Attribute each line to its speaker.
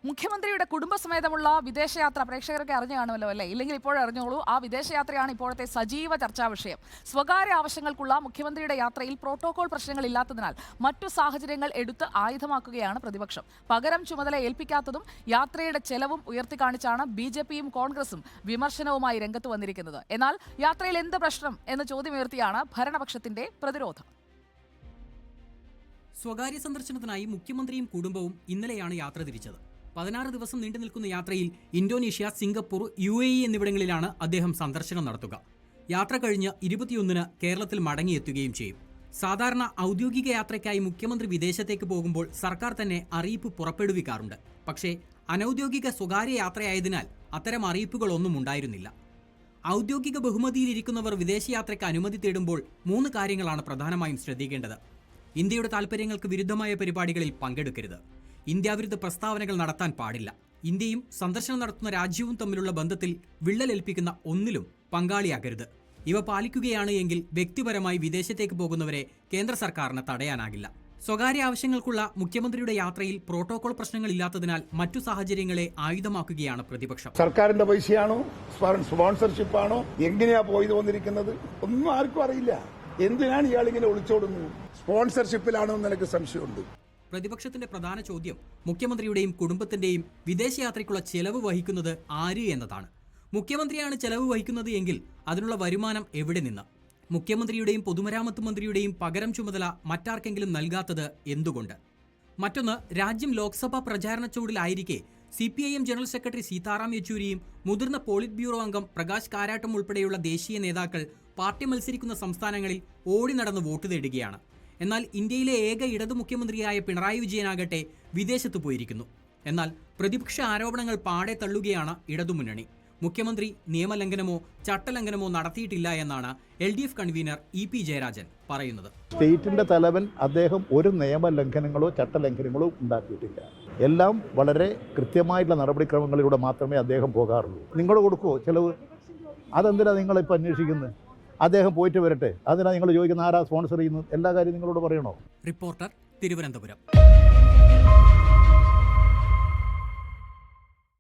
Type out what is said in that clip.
Speaker 1: മുഖ്യമന്ത്രിയുടെ കുടുംബസമേതമുള്ള വിദേശയാത്ര പ്രേക്ഷകർക്ക് അറിഞ്ഞു കാണുമല്ലോ അല്ലേ? ഇല്ലെങ്കിൽ ഇപ്പോഴറിഞ്ഞോളൂ. ആ വിദേശയാത്രയാണ് ഇപ്പോഴത്തെ സജീവ ചർച്ചാ വിഷയം. സ്വകാര്യ ആവശ്യങ്ങൾക്കുള്ള മുഖ്യമന്ത്രിയുടെ യാത്രയിൽ പ്രോട്ടോകോൾ പ്രശ്നങ്ങൾ ഇല്ലാത്തതിനാൽ മറ്റു സാഹചര്യങ്ങൾ എടുത്ത് ആയുധമാക്കുകയാണ് പ്രതിപക്ഷം. പകരം ചുമതല ഏൽപ്പിക്കാത്തതും യാത്രയുടെ ചെലവും ഉയർത്തിക്കാണിച്ചാണ് ബി.ജെ.പിയും കോൺഗ്രസും വിമർശനവുമായി രംഗത്ത് വന്നിരിക്കുന്നത്. എന്നാൽ യാത്രയിൽ എന്ത് പ്രശ്നം എന്ന ചോദ്യമുയർത്തിയാണ് ഭരണപക്ഷത്തിന്റെ പ്രതിരോധം.
Speaker 2: സ്വകാര്യ സന്ദർശനത്തിനായി മുഖ്യമന്ത്രിയും കുടുംബവും ഇന്നലെയാണ് യാത്ര തിരിച്ചത്. 16 ദിവസം നീണ്ടു നിൽക്കുന്ന യാത്രയിൽ ഇന്തോനേഷ്യ, സിംഗപ്പൂർ, UAE എന്നിവിടങ്ങളിലാണ് അദ്ദേഹം സന്ദർശനം നടത്തുക. യാത്ര കഴിഞ്ഞ് 21-ന് കേരളത്തിൽ മടങ്ങിയെത്തുകയും ചെയ്യും. സാധാരണ ഔദ്യോഗിക യാത്രയ്ക്കായി മുഖ്യമന്ത്രി വിദേശത്തേക്ക് പോകുമ്പോൾ സർക്കാർ തന്നെ അറിയിപ്പ് പുറപ്പെടുവിക്കാറുണ്ട്. പക്ഷേ അനൌദ്യോഗിക സ്വകാര്യ യാത്രയായതിനാൽ അത്തരം അറിയിപ്പുകളൊന്നും ഉണ്ടായിരുന്നില്ല. ഔദ്യോഗിക ബഹുമതിയിലിരിക്കുന്നവർ വിദേശയാത്രയ്ക്ക് അനുമതി തേടുമ്പോൾ 3 കാര്യങ്ങളാണ് പ്രധാനമായും ശ്രദ്ധിക്കേണ്ടത്. ഇന്ത്യയുടെ താൽപ്പര്യങ്ങൾക്ക് വിരുദ്ധമായ പരിപാടികളിൽ പങ്കെടുക്കരുത്. ഇന്ത്യാവിരുദ്ധ പ്രസ്താവനകൾ നടത്താൻ പാടില്ല. ഇന്ത്യയും സന്ദർശനം നടത്തുന്ന രാജ്യവും തമ്മിലുള്ള ബന്ധത്തിൽ വിള്ളലേൽപ്പിക്കുന്ന ഒന്നിലും പങ്കാളിയാകരുത്. ഇവ പാലിക്കുകയാണ് എങ്കിൽ വ്യക്തിപരമായി വിദേശത്തേക്ക് പോകുന്നവരെ കേന്ദ്ര സർക്കാരിന് തടയാനാകില്ല. സ്വകാര്യ ആവശ്യങ്ങൾക്കുള്ള മുഖ്യമന്ത്രിയുടെ യാത്രയിൽ പ്രോട്ടോകോൾ പ്രശ്നങ്ങളില്ലാത്തതിനാൽ മറ്റു സാഹചര്യങ്ങളെ ആയുധമാക്കുകയാണ് പ്രതിപക്ഷം.
Speaker 3: സർക്കാരിന്റെ പൈസയാണോ, സ്പോൺസർഷിപ്പാണോ, എങ്ങനെയാ പോയത് വന്നിരിക്കുന്നത് ഒന്നും ആർക്കും അറിയില്ല. എന്തിനാണ് ഇയാൾ ഇങ്ങനെ ഒളിച്ചോടുന്നത്? സ്പോൺസർഷിപ്പിലാണോ എന്ന് എനിക്ക് സംശയമുണ്ട്.
Speaker 2: പ്രതിപക്ഷത്തിന്റെ പ്രധാന ചോദ്യം മുഖ്യമന്ത്രിയുടെയും കുടുംബത്തിന്റെയും വിദേശയാത്രയ്ക്കുള്ള ചെലവ് വഹിക്കുന്നത് ആര് എന്നതാണ്. മുഖ്യമന്ത്രിയാണ് ചെലവ് വഹിക്കുന്നത് എങ്കിൽ അതിനുള്ള വരുമാനം എവിടെ നിന്ന്? മുഖ്യമന്ത്രിയുടെയും പൊതുമരാമത്ത് മന്ത്രിയുടെയും പകരം ചുമതല മറ്റാർക്കെങ്കിലും നൽകാത്തത് എന്തുകൊണ്ട്? മറ്റൊന്ന്, രാജ്യം ലോക്സഭാ പ്രചാരണ ചൂടിലായിരിക്കെ CPIM ജനറൽ സെക്രട്ടറി സീതാറാം യെച്ചൂരിയും മുതിർന്ന പോളിറ്റ് ബ്യൂറോ അംഗം പ്രകാശ് കാരാട്ടും ഉൾപ്പെടെയുള്ള ദേശീയ നേതാക്കൾ പാർട്ടി മത്സരിക്കുന്ന സംസ്ഥാനങ്ങളിൽ ഓടി നടന്ന് വോട്ട് തേടുകയാണ്. എന്നാൽ ഇന്ത്യയിലെ ഏക ഇടതു മുഖ്യമന്ത്രിയായ പിണറായി വിജയനാകട്ടെ വിദേശത്ത് പോയിരിക്കുന്നു. എന്നാൽ പ്രതിപക്ഷ ആരോപണങ്ങൾ പാടെ തള്ളുകയാണ് ഇടതുമുന്നണി. മുഖ്യമന്ത്രി നിയമലംഘനമോ ചട്ടലംഘനമോ നടത്തിയിട്ടില്ല എന്നാണ് LDF കൺവീനർ EP ജയരാജൻ പറയുന്നത്.
Speaker 4: സ്റ്റേറ്റിന്റെ തലവൻ അദ്ദേഹം ഒരു നിയമലംഘനങ്ങളോ ചട്ടലംഘനങ്ങളോ ഉണ്ടാക്കിയിട്ടില്ല. എല്ലാം വളരെ കൃത്യമായിട്ടുള്ള നടപടിക്രമങ്ങളിലൂടെ മാത്രമേ അദ്ദേഹം പോകാറുള്ളൂ. നിങ്ങൾ കൊടുക്കുമോ ചെലവ്? അതെന്തിനാണ് നിങ്ങളിപ്പോൾ അന്വേഷിക്കുന്നത്? അദ്ദേഹം പോയിട്ട് വരട്ടെ. അതിനാ നിങ്ങൾ ചോദിക്കുന്ന ആരാ സ്പോൺസർ ചെയ്യുന്നത്? എല്ലാ കാര്യം നിങ്ങളോട് പറയണോ?
Speaker 2: റിപ്പോർട്ടർ, തിരുവനന്തപുരം.